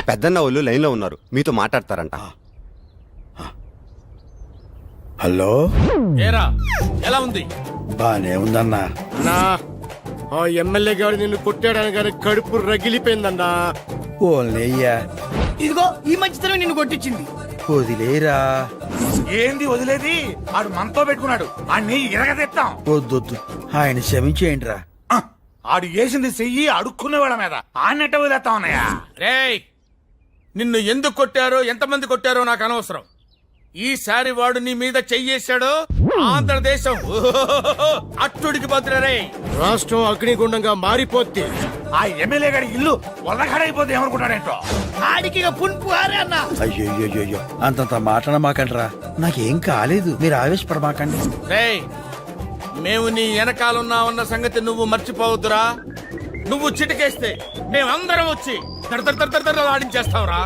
పెద్దన్న వాళ్ళు లైన్లో ఉన్నారు, మీతో మాట్లాడతారంట. హలో, ఏరా ఎలా ఉంది? బానే ఉందన్నా. నా ఆ ఎమ్మెల్యే గారు నిన్ను కొట్టాడని కానీ కడుపు రగిలిపోయిందన్నా. ఓన్లయ్యా, ఇదిగో ఈ మంచితనం నిన్ను కొట్టించింది. వదిలేరా. ఏంది వదిలేది? ఆడు మనతో పెట్టుకున్నాడు, ఆడిని ఇరగదెత్తాం. వద్దొద్దు, ఆయన క్షమించేయండి రా. ఆడు వేసింది చెయ్యి అడుక్కునే వాళ్ళ మీద ఆన్నెట్ట వదిలేస్తా ఉన్నాయా? రేయ్, నిన్ను ఎందుకు కొట్టారో ఎంతమంది కొట్టారో నాకు అనవసరం. ఈసారి వాడు నీ మీద చెయ్యేశాడో ఆంధ్రదేశం అట్టుడికి బతులరే. రాష్ట్రం అగ్నిగుండంగా మారిపోద్ది. ఆ ఎమ్మెల్యే గారి ఇల్లు వల్లగడైపోతే ఏమనుకుంటాడేంటో. ఆడికి ఇక పుంపు ఆరే అన్న. అయ్యో, అంతంత మాట్లాడమాకండ్రా. నాకేం కాలేదు, మీరు ఆవేశపడమాకండి. రేయ్, మేము నీ వెనకాలన్నా సంగతి నువ్వు మర్చిపోవద్దురా. నువ్వు చిటికేస్తే మేమందరం వచ్చి దడ ఆడించేస్తావురా.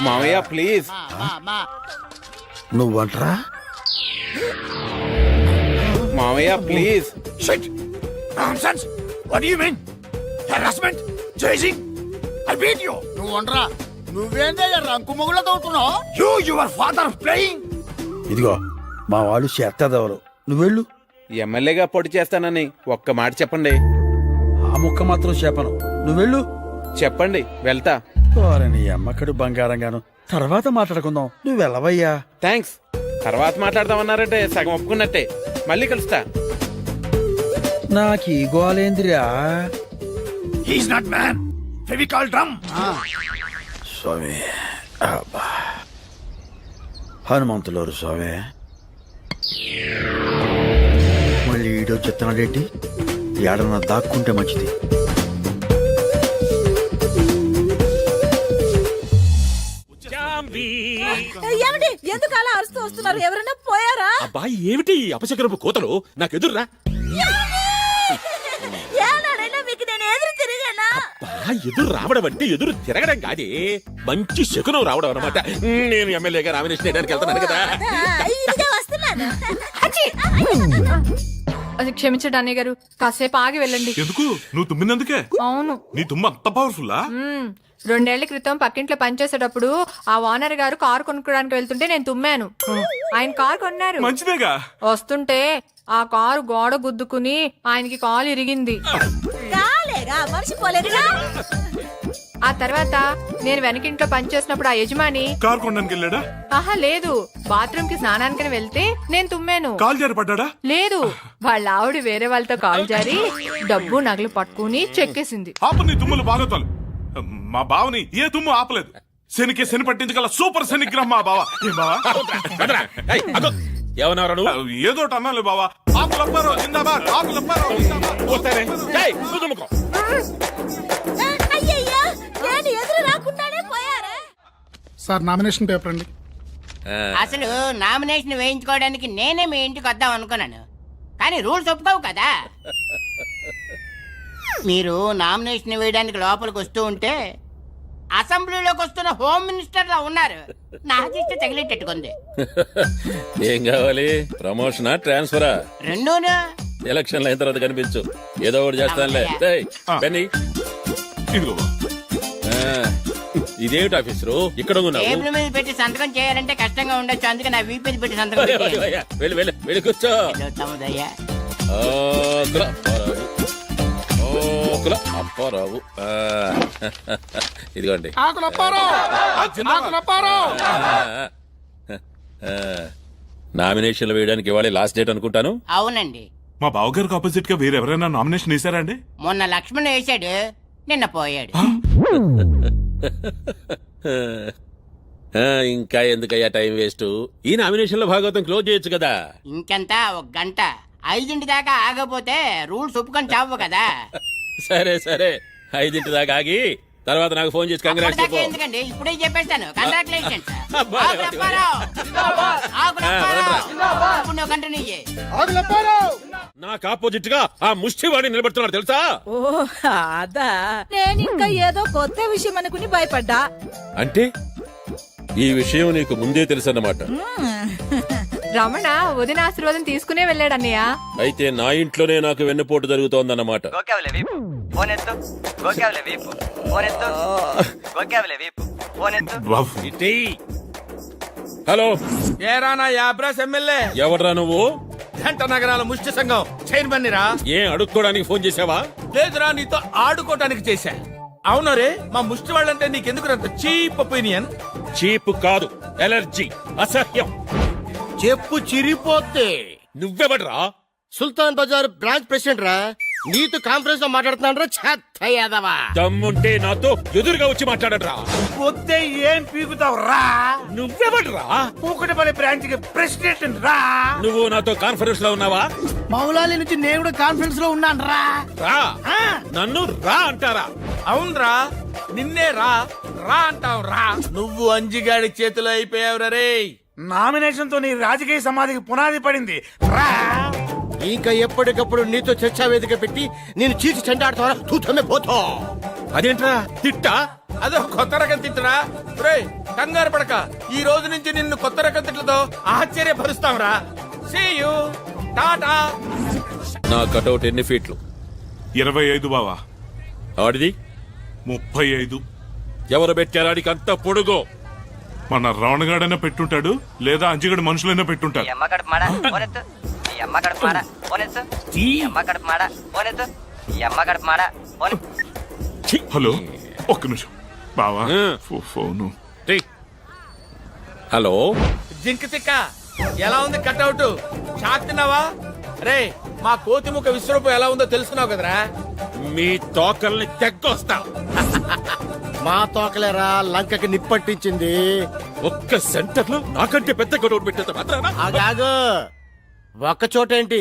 మామయ్య ప్లీజ్. నువ్వంట్రా? మామయ్య please. Shit! Nonsense! What do you mean? Harassment? Chasing? I beat you! నువ్వు ఉండరా, నువ్వేందే రంకు మొగుళ్ళ తోడుతున్నావు? Your father playing? ఇదిగో మా వాళ్ళు చేత్తదవరు, నువ్వెళ్ళు. ఎమ్మెల్యేగా పోటీ చేస్తానని ఒక్క మాట చెప్పండి. ఆ ముక్క మాత్రం చెప్పను, నువ్వెళ్ళు. చెప్పండి, వెళ్తా. నీ అమ్మకడు బంగారంగాను, తర్వాత మాట్లాడుకుందాం. నువ్వు వెళ్ళవయ్యా. థ్యాంక్స్. తర్వాత మాట్లాడదామన్నారంటే సగం ఒప్పుకున్నట్టే. మళ్ళీ కలుస్తా. నాకు ఈ గోలేందిరా. He's not man. Fevicol drum. స్వామి, అబ్బా. హనుమంతులోరు స్వామి. మళ్ళీ ఈడో చెత్తనాడేంటి? ఏడన్నా దాక్కుంటే మంచిది. ఏమిటి, ఎందుకు అలా అరుస్తూ వస్తున్నారు? ఎవరైనా పోయారా? అబ్బాయి ఏమిటి అపశకరపు కోతలు? నాకెదుర్రా. ఏనాడైనా మీకు నేను ఎదురు తిరిగానా? ఎదురు రావడం అంటే ఎదురు తిరగడం కాదే, మంచి శకునం రావడం అనమాట. నేను ఎమ్మెల్యేగా నామినేషన్ చేయడానికి వెళ్తున్నాను కదా. ఇదిగే వస్తున్నాను. అది క్షమించండి అన్నయ్య గారు, కాసేపు ఆగి వెళ్ళండి. ఎందుకు? నువ్వు తుమ్మినందుకే? అవును. నీ తుమ్మ అంత పవర్ఫుల్లా? 2 ఏళ్ల క్రితం పక్కింట్లో పనిచేసేటప్పుడు ఆ ఓనర్ గారు కారు కొనుక్కోడానికి వెళ్తుంటే నేను తుమ్మాను. ఆయన కారు కొన్నారు. మంచిదేగా. వస్తుంటే ఆ కారు గోడ గుద్దుకుని ఆయనకి కాలు ఇరిగింది. కాలేగా, మనిషి పోలేదుగా. ఆ తర్వాత నేను వెనకింట్లో పనిచేసినప్పుడు ఆ యజమాని కారు కొనడానికి వెళ్ళాడా? ఆహా లేదు, బాత్రూమ్ కి స్నానానికి వెళ్తే నేను తుమ్మాను. కాలు జారి పడ్డాడా? లేదు, వాళ్ళ ఆవిడ వేరే వాళ్ళతో కాలు జారి డబ్బు నగలు పట్టుకుని చెక్కేసింది. ఆపు నీ తుమ్ములు బాగోతాలు. మా బావని ఏ తుమ్ము ఆపలేదు. శనికి శని పట్టించగల సూపర్ శనిగ్రహం మా బావ. ఏ బావా? ఏమన్నారా నువ్వు? ఏదో అన్నాను బావా. ఆకులప్పారో జిందాబాద్, ఆకులప్పారో జిందాబాద్. అయ్యయ్యా, నేను ఎదురు రాకుండానే పోయారా? సార్, నామినేషన్ పేపర్ అండి. అసలు నామినేషన్ వేయించుకోవడానికి నేనే మీ ఇంటికి వద్దాం అనుకున్నాను, కానీ రూల్స్ ఒప్పుకోవు కదా. మీరు నామినేషన్ వేయడానికి లోపలికి వస్తూ ఉంటే అసెంబ్లీలోకి వస్తున్న హోమ్ మినిస్టర్ లా ఉన్నారు. నా దిష్టి తగిలేటట్టుకుంది. ఏం కావాలి? ప్రమోషనా, ట్రాన్స్ఫరా? రెండూనా? ఎలక్షన్ అయిన తర్వాత కనిపించు, ఏదో ఒకటి చేస్తానులే. బెన్నీ, ఇదిగో బావ. ఇదేమిటి ఆఫీసరు ఇక్కడ ఉన్నావు? టేబుల్ మీద పెట్టి సంతకం చేయాలంటే కష్టంగా ఉండొచ్చు, అందుకే నా వీపు మీద పెట్టి సంతకం వెళ్ళి వెళ్ళి వెళ్ళి కూర్చో. తమ్ముదయ్యా. అప్పారావు, ఇదిగోండి. నామినేషన్లు వేయడానికి ఇవాళ లాస్ట్ డేట్ అనుకుంటాను. అవునండి. మా బావగారికి ఆపోజిట్ గా వేరెవరైనా నామినేషన్ వేసారా అండి? మొన్న లక్ష్మణ్ వేసాడు, నిన్న పోయాడు. ఇంకా ఎందుకయ్యా టైం వేస్ట్? ఈ నామినేషన్ లో భాగవతం క్లోజ్ చేయొచ్చు కదా. ఇంకెంత, 1 గంట. 5 దాకా ఆగపోతే రూల్స్ ఒప్పుకొని చావు కదా. సరే సరే, 5 దాకా ఆగి తర్వాత నాకు ఫోన్ చేసి కంగ్రాట్స్ చెప్పు. ఎందుకండి, ఇప్పుడే చెప్పేస్తాను. కంగ్రాచులేషన్స్. నాకు ఆపోజిట్ గా ఆ ముష్టివాడి నిలబడుతున్నాడు తెలుసా? ఓ అదా, నేను ఇంకా ఏదో కొత్త విషయం అనుకుని భయపడ్డా. అంటే ఈ విషయం నీకు ముందే తెలుసన్నమాట. రమణ వదిన ఆశీర్వాదం తీసుకునే వెళ్ళాడు అన్నయ్య. అయితే నా ఇంట్లోనే నాకు వెన్నుపోటు జరుగుతోందన్నమాట. బాబు హలో, ఏరా నా యాబ్రాస్ ఎమ్మెల్యే, ఎవడ్రా నువ్వు? జంట నగరాల ముష్టి సంఘం చైర్మన్ రా. ఏం అడుక్కోడానికి ఫోన్ చేసావా? లేదురా, నీతో ఆడుకోవటానికి చేశా. అవును రే, మా ముష్టి వాళ్ళంటే నీకెందుకు అంత చీప్ ఒపీనియన్? చీప్ కాదు, ఎలర్జీ, అసహ్యం. చెప్పు చిరిపోతే. నువ్వెవడ్రా? సుల్తాన్ బజార్ బ్రాంచ్ ప్రెసిడెంట్ రా. నీతో కాన్ఫరెన్స్ లో మాట్లాడుతున్నాను రా. చెత్త యాదవా. దమ్ముంటే నాతో ఎదురుగా వచ్చి మాట్లాడరా. వద్దే ఏం పీకుతావు రా? నువ్వెవడ్రా? పూకటపల్లి బ్రాంచ్ కి ప్రెసిడెంట్ రా. నువ్వు నాతో కాన్ఫరెన్స్ లో ఉన్నావా? మౌలాలి నుంచి నేను కూడా కాన్ఫరెన్స్ లో ఉన్నాను రా. రా. నన్ను రా అంటారా? అవునరా, నిన్నే రా రా అంటావు రా. నువ్వు అంజిగాడి చేతిలో అయిపోయావు రే. నామినేషన్ తో నీ రాజకీయ సమాధికి పునాది పడింది రా. ఇంకా ఎప్పటికప్పుడు నీతో చర్చా వేదిక పెట్టి నేను చీచి చెండాడుతావా? తూతమే పోతా. అదేంట్రా తిట్టా? అదో కొత్త రకం తిట్టురా. రేయ్, కంగారు పడక, ఈ రోజు నుంచి నిన్ను కొత్త రకం తిట్లతో ఆశ్చర్యపరుస్తాం రా. See you, tata. నా కటౌట్ ఎన్ని ఫీట్లు? 25 బావా. ఆడిది 35. ఎవరు పెట్టారాడికి అంత పొడుగు? మన రావణగాడైనా పెట్టుంటాడు, లేదా అంజిగడ మనుషులైనా పెట్టుంటాడు. హలో, ఒక్క నిమిషం బావా. ఫోను. హలో, జింక్ తిక్క, ఎలా ఉంది కట్అవుట్? షాక్ తిన్నావా? రే, మా కోతిముఖ విశ్వరూపం ఎలా ఉందో తెలుసుకున్నావు కదరా. మీ తోకల్ని తెగ్గొస్తా. మా తోకలేరా లంకకి నిప్పట్టించింది. ఒక్క సెంటర్ లో నాకంటే పెద్ద కటౌట్ పెట్టేంత మాత్రానా? అగాగు ఒక్క చోటేంటి,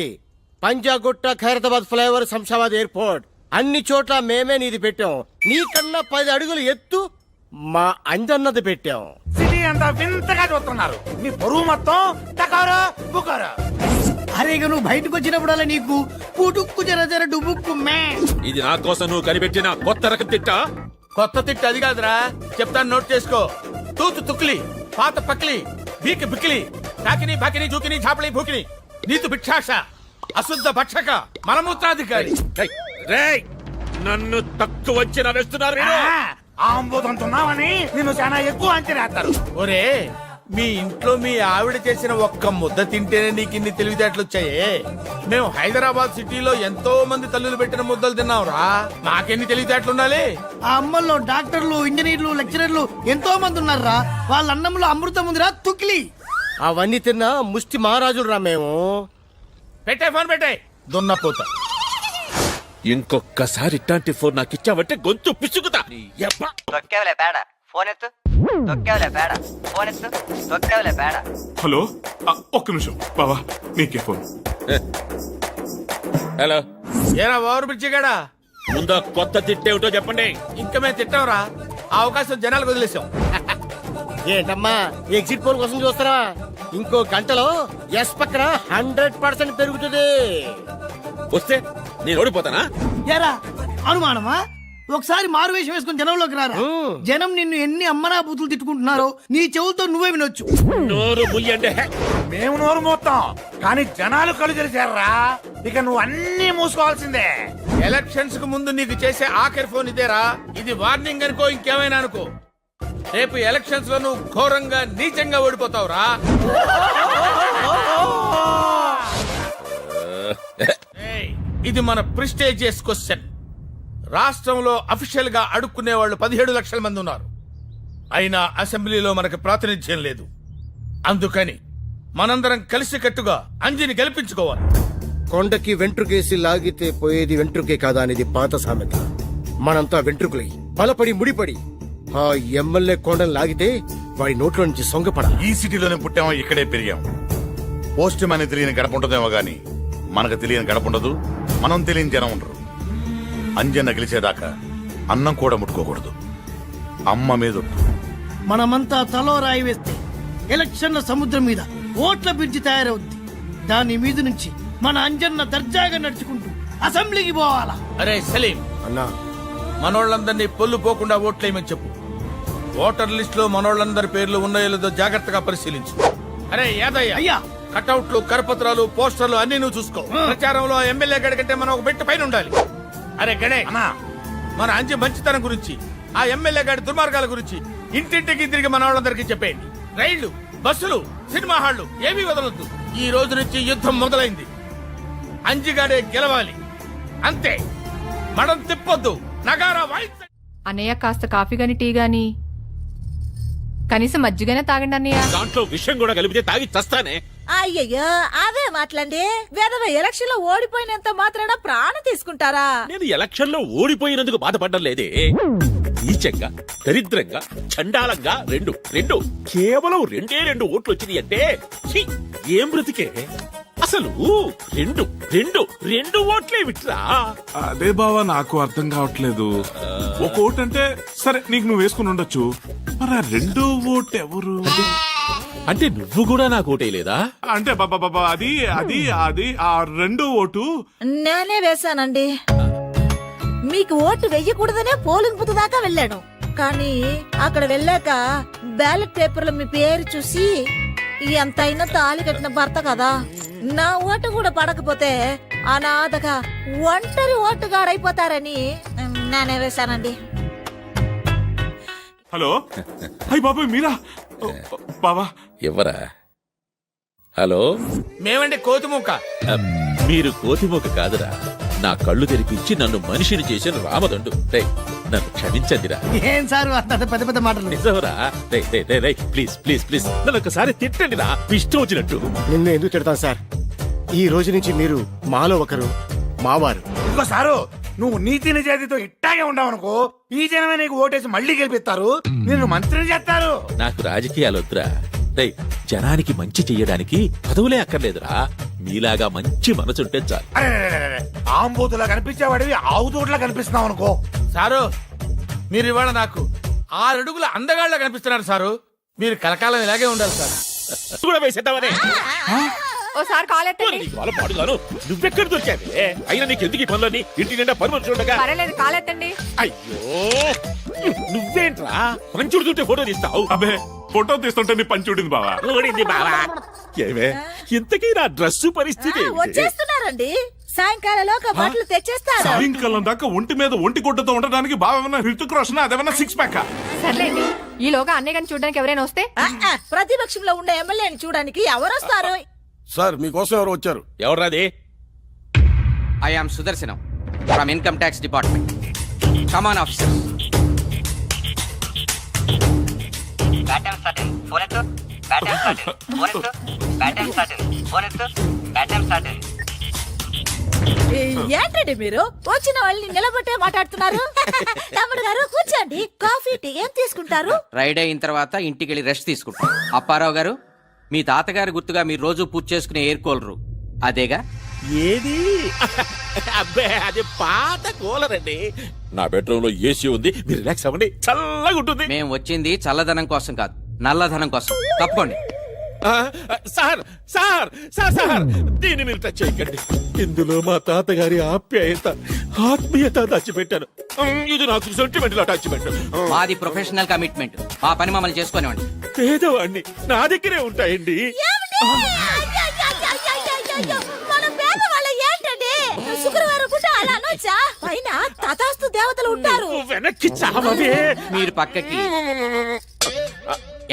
పంజాగుట్ట, ఖైరతాబాద్ ఫ్లైఓవర్, శంషాబాద్ ఎయిర్పోర్ట్ అన్ని చోట్ల మేమే నీది పెట్టాం. నీకన్నా 10 అడుగులు ఎత్తు మా అంజన్నది పెట్టాం. సిటీ అంతా వింతగా చూస్తున్నారు. నీ బరువు మొత్తం టకారా బుకారా. అరే ఇక నువ్వు బయటకు వచ్చినప్పుడల్లా నీకు పుటుక్కు జర జర డుబుక్కు మే. ఇది నా కోసం నువ్వు కనిపెట్టిన కొత్త రకం తిట్టా? కొత్త తిట్టు అది కాదురా, చెప్తాను నోట్ చేసుకో. తూతు తుక్లి, పాత పక్లి, బీకి బిక్లి, తాకిని బాకిని జూకిని ఝాపలి భూకిని, నీతు భిక్షాష, అశుద్ధ భక్షక, మలమూత్రాధికారి. ఏయ్, రేయ్, నన్ను తక్కువ అంచనా వేస్తున్నారు మీరు. ఆంబోదంతున్నావని నిన్ను చాలా ఎక్కువ అంచనా వేస్తారు. ఒరే, మీ ఇంట్లో మీ ఆవిడ చేసిన ఒక్క ముద్ద తింటేనే నీకు ఇన్ని తెలివితేటలు వచ్చాయే. మేము హైదరాబాద్ సిటీలో ఎంతో మంది తల్లులు పెట్టిన ముద్దలు తిన్నాంరా. నాకెన్ని తెలివితేటలు ఉండాలి? ఆ అమ్మల్లో డాక్టర్లు, ఇంజనీర్లు, లెక్చరర్లు ఎంతో మంది ఉన్నారా. వాళ్ళ అన్నంలో అమృతం ఉందిరా తుక్లి. అవన్నీ తిన్నా ముష్టి మహారాజులు రా మేము. పెట్టే ఫోన్ పెట్టే, దున్నపోతా. ఇంకొక్కసారి ఇట్లాంటి ఫోన్ నాకు ఇచ్చావంటే గొంతు పిసుకుతా. హలో, ఒక్క నిమిషం బావా, నీకే ఫోన్. హలో, ఏరా ఓవర్ బ్రిడ్జిగాడా, ముందా కొత్త తిట్టేమిటో చెప్పండి. ఇంకా మేము తిట్టాంరా. ఆ అవకాశం జనాలకు వదిలేసాం. ఏంటమ్మా ఎగ్జిట్ పోల్ కోసం చూస్తారా? ఇంకో గంటలో ఎస్ పక్కన 100% పెరుగుతుంది. వస్తే నేను ఓడిపోతానా? ఎరా అనుమానమా? ఒకసారి మారు వేషం వేసుకుని జనంలోకి రారా. జనం నిన్ను ఎన్ని అమ్మనా బూతులు తిట్టుకుంటున్నారో నీ చెవులతో నువ్వే వినొచ్చు. నోరు ముయ్యండి. మేము నోరు మోస్తాం, కానీ జనాలు కళ్ళు తెరిచారా. ఇక నువ్వు అన్ని మూసుకోవాల్సిందే. ఎలక్షన్స్ కు ముందు నీకు చేసే ఆఖరి ఫోన్ ఇదేరా. ఇది వార్నింగ్ అనుకో, ఇంకేమైనా అనుకో. రేపు ఎలక్షన్స్ లో నువ్వు ఘోరంగా నీచంగా ఓడిపోతావురా. ఏయ్, ఇది మన ప్రిస్టేజియస్ క్వశ్చన్. రాష్ట్రంలో అఫీషియల్ గా అడుక్కునే వాళ్ళు 17 లక్షల మంది ఉన్నారు. అయినా అసెంబ్లీలో మనకు ప్రాతినిధ్యం లేదు. అందుకని మనందరం కలిసికట్టుగా అంజిని గెలిపించుకోవాలి. కొండకి వెంట్రుకేసి లాగితే పోయేది వెంట్రుకే కాదా అనేది పాత సామెత. మనంతా వెంట్రుకులై బలపడి ముడిపడి ఆ ఎమ్మెల్యే కొండను లాగితే వాడి నోట్లో నుంచి సొంగపడ. ఈ సిటీలోనే పుట్టామో ఇక్కడే పెరిగాం. పోస్ట్ మ్యాన్ తెలియని గడప ఉంటుందేమో గాని మనకు తెలియని గడప ఉండదు, మనం తెలియని జనం ఉండరు. అంజన్న గెలిచేదాకా అన్నం కూడా ముట్టుకోకూడదు. అమ్మ మీద మనమంతా తలో రాయి వేస్తే ఎలక్షన్ల సముద్రం మీద ఓట్ల బ్రిడ్జి తయారవుద్ది. దాని మీద నుంచి మన అంజన్న దర్జాగా నడుచుకుంటూ అసెంబ్లీకి పోవాలా. అరే సలీం అన్నా, మనోళ్ళందరినీ పొల్లు పోకుండా ఓట్లేయమని చెప్పు. ఓటర్ లిస్ట్ లో మనోళ్ళందరి పేర్లు ఉన్నాయో లేదో జాగ్రత్తగా పరిశీలించు. అరే యాదయ్య, అయ్యా కటౌట్లు కరపత్రాలు పోస్టర్లు అన్ని నువ్వు చూసుకో. ప్రచారంలో ఎమ్మెల్యే గడి కంటే మనం ఒక పెట్టు పైన ఉండాలి. అరే గణే అన్నా మన అంజి మంచితనం గురించి, ఆ ఎమ్మెల్యే గారి దుర్మార్గాల గురించి ఇంటింటికి తిరిగి మన వాళ్ళందరికీ చెప్పేయండి. రైళ్లు, బస్సులు, సినిమా హాళ్లు ఏమీ వదలొద్దు. ఈ రోజు నుంచి యుద్ధం మొదలైంది. అంజిగాడే గెలవాలి, అంతే. మడం తిప్పొద్దు, నగారా వాయించ. అన్నయ్య కాస్త కాఫీ గాని టీ గాని కనీసం మజ్జిగనే తాగండి అన్నయ్య. దాంట్లో విషయం కూడా కలిపితే తాగి చస్తానే. అయ్యయ్యో అవే మాట్లాడి వేదవ ఎలక్షన్ లో ఓడిపోయినంత మాత్రాన ప్రాణం తీసుకుంటారా? నేను ఎలక్షన్ లో ఓడిపోయినందుకు బాధపడ్డం లేదే. నీచంగా, దరిద్రంగా, చండాలంగా రెండు రెండు కేవలం రెండు ఓట్లు వచ్చినాయి అంటే ఛీ, ఏం బ్రతికే అసలు. రెండు రెండు రెండు ఓట్లే విట్రా. అదే బావా నాకు అర్థం కావట్లేదు. ఒక ఓటు అంటే సరే నీకు నువ్వు వేసుకుని ఉండొచ్చు, మరి ఆ రెండో ఓటు ఎవరు? అంటే నువ్వు కూడా నాకు ఓటేయలేదా? అంటే బాబా అది అది అది ఆ రెండో ఓటు నేనే వేశానండి. మీకు ఓటు వెయ్యకూడదనే పోలింగ్ బూత్ దాకా వెళ్ళాను. కానీ అక్కడ వెళ్ళాక బ్యాలెట్ పేపర్లో మీ పేరు చూసి ఎంతైనా తాళి కట్టిన భర్త కదా, నా ఓటు కూడా పడకపోతే అనాథగా ఒంటరి ఓటుగాడైపోతారని నేనే వేశానండి. హలో అయ్యి బాబాయ్ మీరా? బాబా ఎవరా? హలో, మేమండి కోతిముక్క. మీరు కోతిమోక కాదురా, నా కళ్ళు తెరిపించి నన్ను మనిషిని చేసిన రామదండు. రేయ్, నన్ను క్షమించండిరా. ఏం సార్ అంత పెద్ద పెద్ద మాటలు? నిజంరా. ప్లీజ్ ప్లీజ్ ప్లీజ్ నన్ను ఒకసారి తిట్టండిరా, ఇష్టం వచ్చినట్టు. నిన్ను ఎందుకు తిడతాను సార్? ఈ రోజు నుంచి మీరు మాలో ఒకరు, మావారు. ఇంకో సారు నువ్వు నీతి నిజాయితీతో ఇట్టాగే ఉండవనుకో, ఈ జనమే నీకు ఓటేసి మళ్ళీ గెలిపిస్తారు, నిన్ను మంత్రిని చేస్తారు. నాకు రాజకీయాలు వద్దురా. రేయ్, జనానికి మంచి చెయ్యడానికి పదవులే అక్కర్లేదురా. మీలాగా మంచి మనసుంటే చాలు. ఆంబోతులా కనిపించేవాడివి ఆవుతోట్లా కనిపిస్తున్నావు అనుకో. సారు, మీరు ఇవాళ నాకు 6 అడుగుల అందగాళ్ళ కనిపిస్తున్నారు సారు. మీరు కలకాలం ఇలాగే ఉండాలి సార్. కూడా వేసేద్దామనే. ఓసారి కాల్ ఎత్తండి. నీకు వాళ్ళ పాడుగాను నువ్వెక్కడ దొరికావే? అయినా నీకు ఎందుకు ఈ పనులని? ఇంటి నిండా పని మనుషులు ఉండగా. పర్వాలేదు, కాల్ ఎత్తండి. అయ్యో, నువ్వేంట్రా పంచుడుతుంటే ఫోటో తీస్తావు? అబే ఫోటో తీస్తుంటే నీ పని చూడింది బావా. ఊడింది బావా. ఏమే ఇంతకీ నా డ్రెస్సు పరిస్థితి ఏంటి? వచ్చేస్తున్నారండి, సాయంకాలంలోగా బట్టలు తెచ్చేస్తారు. సాయంకాలం దాకా ఒంటి మీద ఒంటి గుడ్డతో ఉండడానికి బాగా ఏమన్నా హృతిక్ రోషన్ అదేమన్నా 6 ప్యాక్? సర్లేండి, ఈలోగా అన్నయ్య గారిని చూడడానికి ఎవరైనా వస్తే? ప్రతిపక్షంలో ఉండే ఎమ్మెల్యేని చూడడానికి ఎవరొస్తారు? సార్ మీకోసం ఎవరు వచ్చారు? ఎవర్రాది? I am Sudarshanam from income tax department. Come on officer. ఏంటండి మీరు వచ్చిన వాళ్ళని నిలబట్టే మాట్లాడుతున్నారు? తమ్ముడు గారు కూర్చోండి, కాఫీ టీ ఏం తీసుకుంటారు? రైడ్ అయిన తర్వాత ఇంటికి వెళ్ళి రెస్ట్ తీసుకుంటాం. అప్పారావు గారు, మీ తాతగారి గుర్తుగా మీరు రోజు పూజ చేసుకునే ఎయిర్ కూలరు అదేగా? ఏది? అబ్బే, అది పాత కూలర్ అండి. నా బెడ్రూమ్ లో ఏసీ ఉంది, మీరు రిలాక్స్ అవ్వండి, చల్లగా ఉంటుంది. మేము వచ్చింది చల్లదనం కోసం కాదు, నల్లధనం కోసం. తప్పకోండి. సార్ సార్ సార్ సార్ దీన్ని మీరు టచ్ చేయకండి. ఇందులో మా తాతగారి ఆత్మీయత దాచిపెట్టాను. ఇది నాకు సెంటిమెంటల్ అటాచ్మెంట్. మాది ప్రొఫెషనల్ కమిట్మెంట్. మా పని మమ్మల్ని చేసుకునేవాడి. పేదవాడిని, నా దగ్గరే ఉంటాయండి. మన పేదవాళ్ళ ఏంటండి? శుక్రవారం పూట అలా అనొచ్చా? పైన తథాస్తు దేవతలు ఉంటారు. వెనక్కి చావవే. మీరు పక్కకి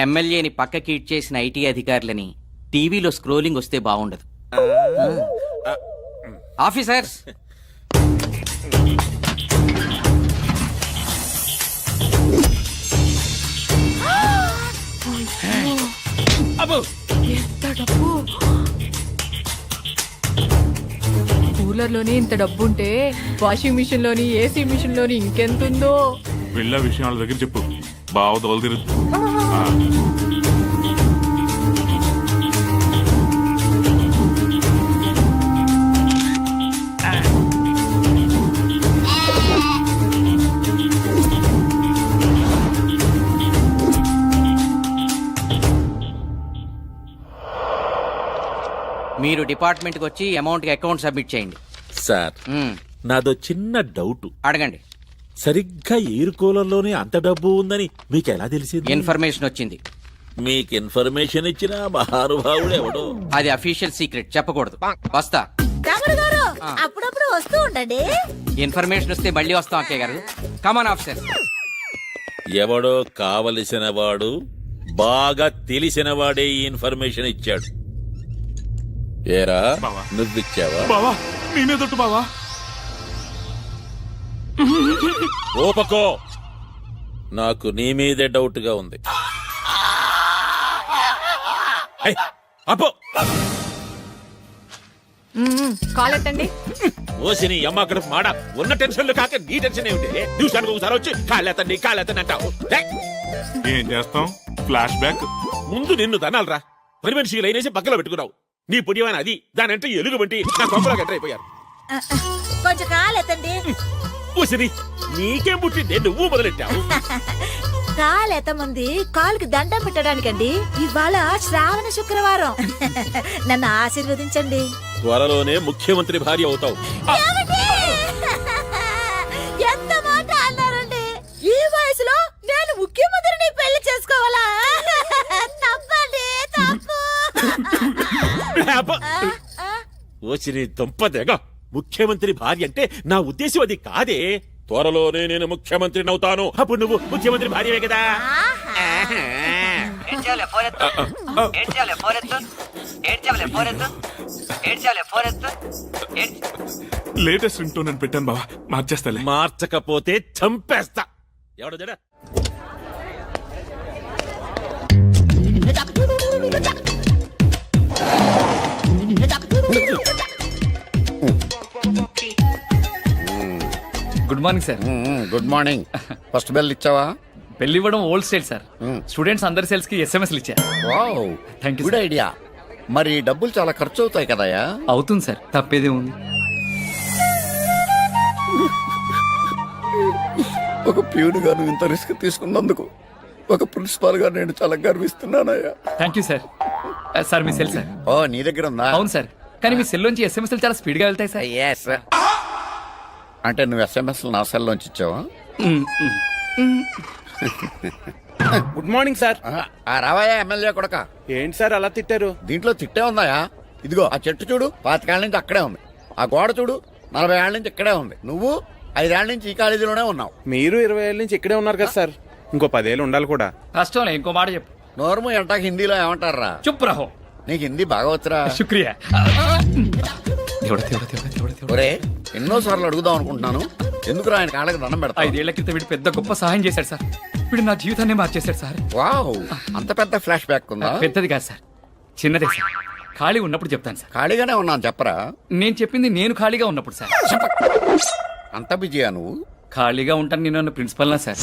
ఎమ్మెల్యేని పక్కకి ఇచ్చేసిన ఐటీ అధికారులని టీవీలో స్క్రోలింగ్ వస్తే బాగుండదు. ఆఫీసర్స్, అబ్బో, ఎంత డబ్బు! కూలర్ లోని ఇంత డబ్బు ఉంటే వాషింగ్ మిషన్ లోని, ఏసీ మిషన్ లోని ఇంకెంతుందో. వెళ్ళే విషయం వాళ్ళ దగ్గర చెప్పు, బావ దోలు తిరుగు. మీరు డిపార్ట్మెంట్కి వచ్చి అమౌంట్ కి అకౌంట్ సబ్మిట్ చేయండి. సార్, నాదో చిన్న డౌట్. అడగండి. సరిగ్గా ఎయిర్ కూలర్ లోనే అంత డబ్బు ఉందని మీకు ఎలా తెలిసింది? ఇన్ఫర్మేషన్ వచ్చింది. మీకు ఇన్ఫర్మేషన్ ఇచ్చిన మహానుభావుడు ఎవడో. అది అఫీషియల్ సీక్రెట్, చెప్పకూడదు. వస్తా. తమ్ముడు గారు అప్పుడప్పుడు వస్తూ ఉండండి. ఇన్ఫర్మేషన్ వస్తే మళ్ళీ వస్తాం అక్కయ్య గారు. కమాన్ ఆఫీసర్. ఎవడో కావలసిన వాడు, బాగా తెలిసిన వాడే ఈ ఇన్ఫర్మేషన్ ఇచ్చాడు. ఏరా బావా. నువ్విచ్చావా? బావా నేనే తొట్టు బావా. ఓపకో, నాకు నీ మీదే డౌట్ గా ఉంది. ఏయ్, అప్పో కాల్ ఎత్తండి. ఓసిని అమ్మ అక్కడ మాడ ఉన్న టెన్షన్లు కాక నీ టెన్షన్ ఏమిటి? నిమిషానికి ఒకసారి వచ్చి కాళ్ళెత్తండి అంటావు. ఏయ్, ఏం చేస్తాం, ఫ్లాష్ బ్యాక్. ముందు నిన్ను తనాలరా. పని మనిషి లైనేసి పక్కలో పెట్టుకున్నావు. నీ పుణ్యమైన అది దానంటే ఎలుగు బట్టి నా కొంపలో గట్రైపోయారు. కొంచెం కాలెత్తండి. ఓసిని నీకేం పుట్టిందే నువ్వు మొదలెట్టావు. కాలెత్తమంది కాలుకి దండం పెట్టడానికండి. ఇవాళ శ్రావణ శుక్రవారం. నన్ను ఆశీర్వదించండి. త్వరలోనే ముఖ్యమంత్రి భార్య అవుతావు. ఏమండి? ఎంత మాట అన్నారండి? ఈ వయసులో నేను ముఖ్యమంత్రిని పెళ్లి చేసుకోవాలా? తప్పండి, తప్పు. అబ్బా! ఓసిని దుంపదేగ, ముఖ్యమంత్రి భార్య అంటే నా ఉద్దేశం అది కాదే. త్వరలోనే నేను ముఖ్యమంత్రిని అవుతాను. అప్పుడు నువ్వు ముఖ్యమంత్రి భార్యవే కదా. లేటెస్ట్ రింగ్ టోన్ అని పెట్టాను బావా, మార్చేస్తాలే. మార్చకపోతే చంపేస్తా. ఎవడో జడ good morning sir. Good morning. First bell ఇచ్చావా? పెళ్లి ఇవ్వడం ఓల్డ్ స్టైల్ సార్. స్టూడెంట్స్ అందరి సెల్స్ కి ఎస్ఎంఎస్లు ఇచ్చారు. Wow, thank you. Good idea. మరి డబ్బులు చాలా ఖర్చు అవుతాయి కదయా? అవుతుంది సార్, తప్పేదే ఉంది. ఒక ప్యూన్ గా నువ్వు ఇంత రిస్క్ తీసుకున్నందుకు ఒక ప్రిన్సిపాల్ గా నేను చాలా గర్విస్తున్నానయ్యా. Thank you sir. సార్ మీ సెల్ సార్. ఓ, నీ దగ్గర ఉందా? అవును సార్, కానీ మీ సెల్ నుంచి ఎస్ఎంఎస్లు చాలా స్పీడ్ గా వెళ్తాయి సార్. ఎస్. అంటే నువ్వు ఎస్ఎంఎస్ నా సెల్ నుంచి ఇచ్చావా? Good morning sir. రావాయా ఎమ్మెల్యే కొడక. ఏంటి సార్ అలా తిట్టారు? దీంట్లో తిట్టే ఉందాయా? ఇదిగో ఆ చెట్టు చూడు, 25 ఏళ్ల నుంచి అక్కడే ఉంది. ఆ గోడ చూడు, 40 ఏళ్ల నుంచి ఇక్కడే ఉంది. నువ్వు 5 ఏళ్ల నుంచి ఈ కాలేజీలోనే ఉన్నావు. మీరు 20 ఏళ్ళ నుంచి ఇక్కడే ఉన్నారు కదా సార్. ఇంకో 10 ఏళ్ళు ఉండాలి కూడా. కష్టంలే, ఇంకో మాట చెప్పు. నోర్ము ఎంటాక హిందీలో ఏమంటారా? చుప్ రహో. నీకు హిందీ బాగా వచ్చురా? శుక్రియా. దేవుడా, దేవుడా, దేవుడా, దేవుడా, దేవుడా. ఒరే, ఎన్నోసార్లు అడుగుదాం అనుకుంటున్నాను, ఎందుకు ఆయన కాళ్ళకి దండం పెడతా? 5 ఏళ్ల క్రితం వీడు పెద్ద గొప్ప సహాయం చేశాడు సార్. వీడు నా జీవితాన్ని మార్చేశాడు సార్. వావ్, అంత పెద్ద ఫ్లాష్ బ్యాక్ ఉందా? పెద్దది కాదు సార్, చిన్నదే సార్. ఖాళీ ఉన్నప్పుడు చెప్తాను సార్. ఖాళీగానే ఉన్నాను చెప్పరా? నేను చెప్పింది నేను ఖాళీగా ఉన్నప్పుడు సార్. అంత బిజీయా నువ్వు? ఖాళీగా ఉంటాను నేను అన్న ప్రిన్సిపల్ నా సార్.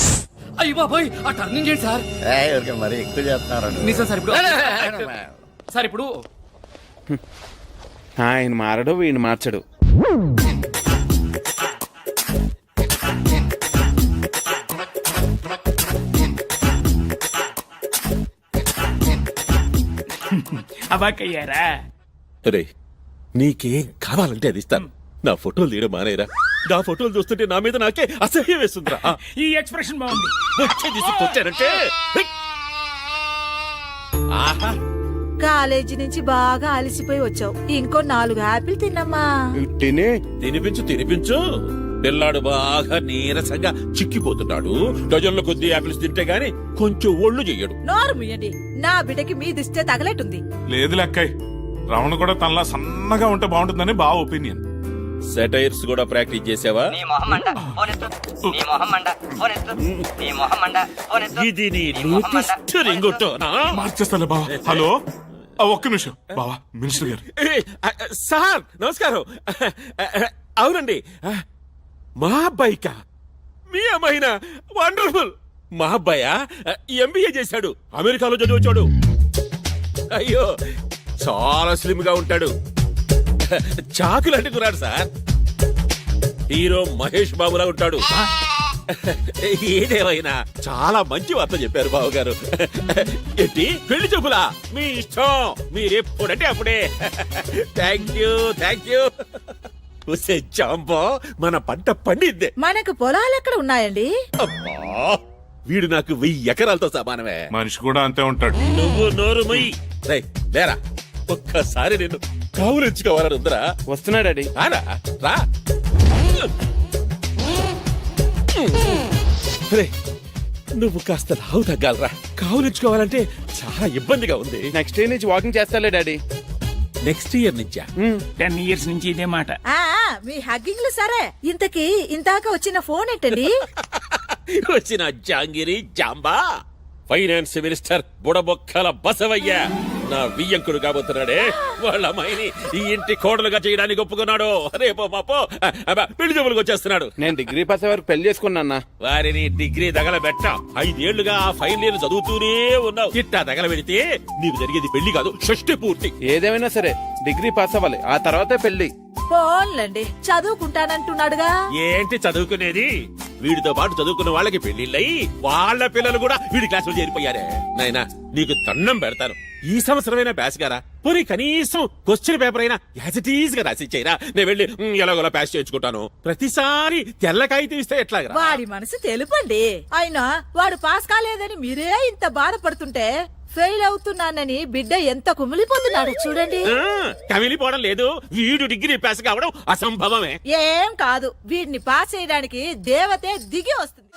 అయ్యి బాబాయ్, ఆ టర్నింగ్ చేయండి సార్. ఎవరికి మరి ఎక్కువ చేస్తున్నారు నిజం సార్. ఇప్పుడు సార్, ఇప్పుడు ఆయన మారడు, వీడిని మార్చడు. అబాకయ్యారా? రే, నీకేం కావాలంటే అది ఇస్తాను. నా ఫోటోలు తీయడం మానేరా. నా ఫోటోలు చూస్తుంటే నా మీద నాకే అసహ్యం వేస్తుందిరా. ఈ ఎక్స్ప్రెషన్ బాగుంది. వచ్చే తీసుకొచ్చారంటే కాలేజీ నుంచి బాగా అలసిపోయి వచ్చావు. ఇంకో 4 ఆపిల్ తిన్నమ్మా. తినిపించు. పిల్లాడు బాగా నీరసంగా చిక్కిపోతున్నాడు. డజన్ల కొద్ది యాపిల్స్ తింటే గాని కొంచెం ఒళ్ళు చెయ్యడు. నోరు ముయ్యండి, నా బిడ్డకి మీ దిష్టే తగలేటుంది. లేదు లెక్కయ్, రమణ కూడా తనలా సన్నగా ఉంటే బాగుంటుందని బావ ఒపీనియన్. సెటైర్స్ కూడా ప్రాక్టీస్ చేసావా? ఇది నీ లేటెస్ట్ రింగుటోనా? మార్చేస్తాలే బావ. హలో, ఒక్క నిమిషం బావా. మినిస్టర్ గారు. సార్ నమస్కారం. అవునండి, మా అబ్బాయికా? మీ అమ్మాయినా? వండర్ఫుల్. మా అబ్బాయా ఎంబీఏ చేశాడు, అమెరికాలో చదివచ్చాడు. అయ్యో, చాలా స్లిమ్ గా ఉంటాడు. చాకులు అంటుకున్నాడు సార్. హీరో మహేష్ బాబులా ఉంటాడు. ఏదేమైనా చాలా మంచి వార్త చెప్పారు బావగారు. ఏంటి పెళ్లి చూపులా? మీ ఇష్టం, మీరెప్పుడంటే అప్పుడే. Thank you. జాంబో, మన పంట పండిద్దే. మనకు పొలాలు ఎక్కడ ఉన్నాయండి? అబ్బా, వీడు నాకు 1000 ఎకరాలతో సమానమే. మనిషి కూడా అంతే ఉంటాడు. నువ్వు నోరు మొయ్యి. రేయ్, లేరా, ఒక్కసారి నేను కావులించుకోవాలని ఉందరా. వస్తున్నాడు డాడీ. రారా, రా. రేయ్, నువ్వు కాస్త లావు తగ్గాలరా. కావులించుకోవాలంటే చాలా ఇబ్బందిగా ఉంది. నెక్స్ట్ ఇయర్ నుంచి వాకింగ్ చేస్తాలే డాడీ. నెక్స్ట్ ఇయర్ నుంచా? 10 years నుంచి ఇదే మాట. మీ హగ్గింగ్లు సరే, ఇంతకీ ఇంతాక వచ్చిన ఫోన్ ఏంటండి? వచ్చిన జాంగిరి జాంబా ఫైనాన్స్ మినిస్టర్ బుడబొక్కల బసవయ్య నా వియ్యంకుడు కాబోతున్నాడే. వాళ్ళ అమ్మాయిని ఈ ఇంటి కోడలుగా చేయడానికి ఒప్పుకున్నాడు. రేపో మాపో పెళ్లి జబ్బులకు వచ్చేస్తున్నాడు. నేను డిగ్రీ పాస్ అయ్యే వరకు పెళ్లి చేసుకున్నా. వారిని డిగ్రీ తగలబెట్ట. 5 ఏళ్లుగా ఆ ఫైనల్ ఇయర్ చదువుతూనే ఉన్నావు. ఇట్టా తగలబెడితే నీకు జరిగేది పెళ్లి కాదు, షష్టి పూర్తి. ఏదేమైనా సరే డిగ్రీ పాస్ అవ్వాలి, ఆ తర్వాతే పెళ్లి. ఫోన్లండి, చదువుకుంటానంటున్నాడుగా. ఏంటి చదువుకునేది? వీడితో పాటు చదువుకున్న వాళ్ళకి పెళ్లిళ్ళయి వాళ్ళ పిల్లలు కూడా వీడి క్లాసులో చేరిపోయారే. నాయనా, నీకు దండం పెడతాను, ఈ సంవత్సరమైనా పాస్ గారా. పోనీ కనీసం క్వశ్చన్ పేపర్ అయినా యాజ్ ఇట్ ఈజ్ గా రాసి ఇచ్చేయరా. నేను వెళ్ళి ఎలాగోలా పాస్ చేయించుకుంటాను. ప్రతిసారి తెల్లకాయితే ఇస్తే ఎట్లాగా? వాడి మనసు తెలుపండి. అయినా వాడు పాస్ కాలేదని మీరే ఇంత బాధపడుతుంటే ఫెయిల్ అవుతున్నానని బిడ్డ ఎంత కుమిలిపోతున్నాడు చూడండి. కమిలిపోవడం లేదు, వీడు డిగ్రీ పాస్ కావడం అసంభవమే. ఏం కాదు, వీడిని పాస్ చేయడానికి దేవతే దిగి వస్తుంది.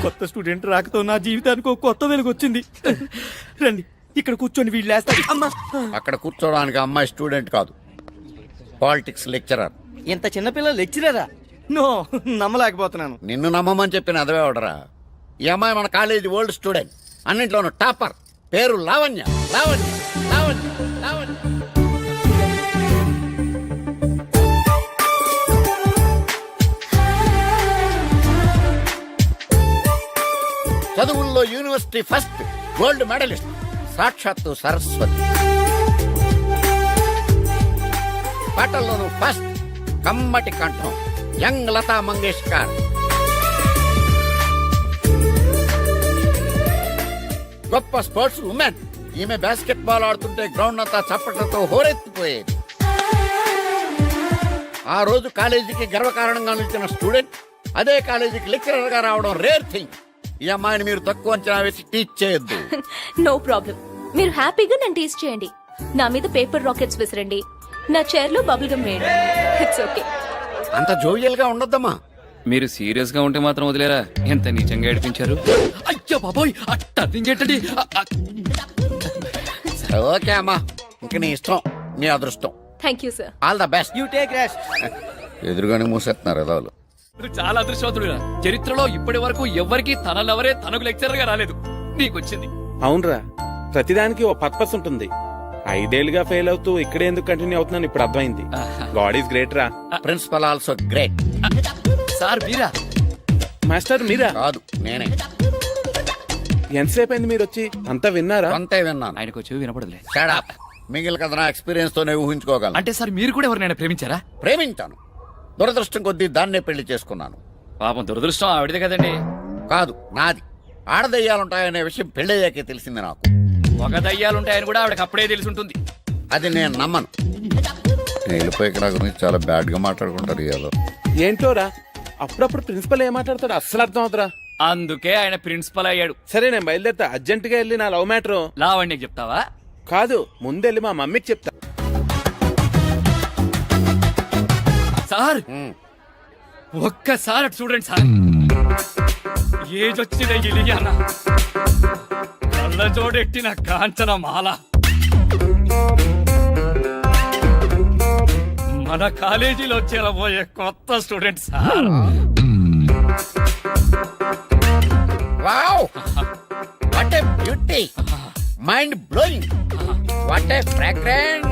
కొత్త స్టూడెంట్ రాకతో నా జీవితానికి ఒక కొత్త వెలుగు వచ్చింది. రండి, ఇక్కడ కూర్చొని వీళ్ళు లేస్తారు. అమ్మా, అక్కడ కూర్చోడానికి అమ్మాయి స్టూడెంట్ కాదు, పాలిటిక్స్ లెక్చరర్. ఇంత చిన్నపిల్ల లెక్చరరా? నో, నమ్మలేకపోతున్నాను. నిన్ను నమ్మమని చెప్పిన అదవే అవడరా. ఈ అమ్మాయి మన కాలేజీ ఓల్డ్ స్టూడెంట్, అన్నింట్లోనూ టాపర్. పేరు లావణ్య. లావణ్య, లావణ్య, లావణ్య. చదువుల్లో యూనివర్సిటీ ఫస్ట్, గోల్డ్ మెడలిస్ట్, సాక్షాత్తు సరస్వతి. పాటల్లోనూ ఫస్ట్, కమ్మటి కంఠం, యంగ్ లతా మంగేష్కర్. గొప్ప స్పోర్ట్స్ ఉమెన్. ఈమె బాస్కెట్ బాల్ ఆడుతుంటే గ్రౌండ్ అంతా చప్పట్లతో హోరెత్తిపోయేది. ఆ రోజు కాలేజీకి గర్వకారణంగా నిలిచిన స్టూడెంట్ అదే కాలేజీకి లెక్చరర్ గా రావడం రేర్ థింగ్. ఈ అమ్మాయిని మీరు తక్కువ అంచనా వేసి టీచ్ చేయొద్దు. నో ప్రాబ్లం, మీరు హ్యాపీగా నన్ను టీచ్ చేయండి. నా మీద పేపర్ రాకెట్స్ విసరండి, నా చైర్ లో బబుల్ గమ్ వేయండి. It's okay. అంత జోవియల్ గా ఉండొద్దమ్మా. మీరు సీరియస్ గా ఉంటే మాత్రం వదిలేరా? ఎంత నిజంగా ఏడిపించారు. అయ్యో బాబోయ్, అట్టించేటండి. సరే, ఓకే అమ్మా, ఇంక నీ ఇష్టం, నీ అదృష్టం. Thank you sir. All the best. You take rest. ఎదురుగానే మూసేస్తున్నారు ఎదవలు. చాలా అదృష్టవంతుడురా. చరిత్రలో ఇప్పటి వరకు ఎవరికి తనలెవరే తనకు లెక్చరర్ గా రాలేదు, నీకొచ్చింది. అవునరా, ప్రతిదానికి ఓ పర్పస్ ఉంటుంది. 5 ఏళ్లుగా ఫెయిల్ అవుతూ ఇక్కడే ఎందుకు కంటిన్యూ అవుతున్నాను ఇప్పుడు అర్థమైంది. గాడ్ ఈస్ గ్రేట్ రా. Principal also great. సార్ మీరా? మాస్టర్ మీరా? కాదు, నేనే. ఎంతసేపు అయింది మీరు వచ్చి? అంతా విన్నారా? అంతే విన్నాను. ఆయనకు వచ్చి వినపడదులే. మిగిలిన కథ నా ఎక్స్పీరియన్స్ తోనే ఊహించుకోగలను. అంటే సార్ మీరు కూడా ఎవరినైనా ప్రేమించారా? ప్రేమించాను, దురదృష్టం కొద్దీ దాన్నే పెళ్లి చేసుకున్నాను. పాపం దురదృష్టం ఆవిడదే కదండి. కాదు, నాది. ఆడదయ్యాలుంటాయనే విషయం పెళ్ళయ్యాకే తెలిసింది నాకు. ఒక దయ్యాలుంటాయని కూడా ఆవిడకి అప్పుడే తెలిసి ఉంటుంది. అది నేను నమ్మను. నేను వెళ్ళిపోయి నా గురించి చాలా బ్యాడ్ గా మాట్లాడుకుంటారు ఇవాళ. ఏంటోరా, అప్పుడప్పుడు ప్రిన్సిపల్ ఏం మాట్లాడతాడు అస్సలు అర్థం అవుతురా. అందుకే ఆయన ప్రిన్సిపల్ అయ్యాడు. సరే, నేను బయలుదేరుతా. అర్జెంట్ గా వెళ్ళి నా లవ్ మ్యాటర్ లావణ్యకి చెప్తావా? కాదు, ముందెళ్ళి మా మమ్మీకి చెప్తా. సార్, ఒక్కసారి చూడండి సార్. ఏజ్ వచ్చిన ఇలియాన, కళ్ళ జోడెట్టిన కాంచన మాల, మన కాలేజీలో చేరబోయే కొత్త student sir. Wow, what a beauty, mind blowing, what a fragrance.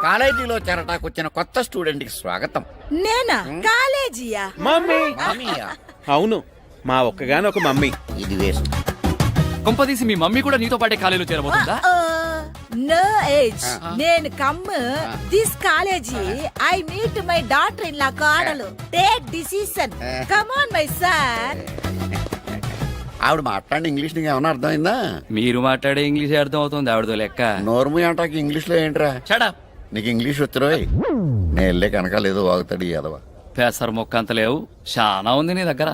కాలేజీలో చేరటాకు వచ్చిన కొత్త స్టూడెంట్ కి స్వాగతం. నేనా? కాలేజీయా? మమ్మీ. అవును, మా ఒక్కగాని ఒక మమ్మీ. ఇది వేస్ట్. కొంపదీసి మీ మమ్మీ కూడా నీతో పాటే కాలేజీలో చేరబోతుందా? నో ఏజ్ నేను come this college I meet my daughter in law కోడలు take decision come on my son. ఆవిడ మాట్లాడిన ఇంగ్లీష్ నీకు ఏమన్నా అర్థమైందా? మీరు మాట్లాడే ఇంగ్లీష్ అర్థం అవుతుంది ఆవిడతో లెక్క. నోర్ము అంటాకి ఇంగ్లీష్ లో ఏంట్రా? షడా నీకు ఇంగ్లీష్ వచ్చురోయ్. నేను వెళ్ళే కనుక లేదో వాగుతాడు ఈ ఎదవ. పెసర మొక్క అంత లేవు, చాలా ఉంది నీ దగ్గర.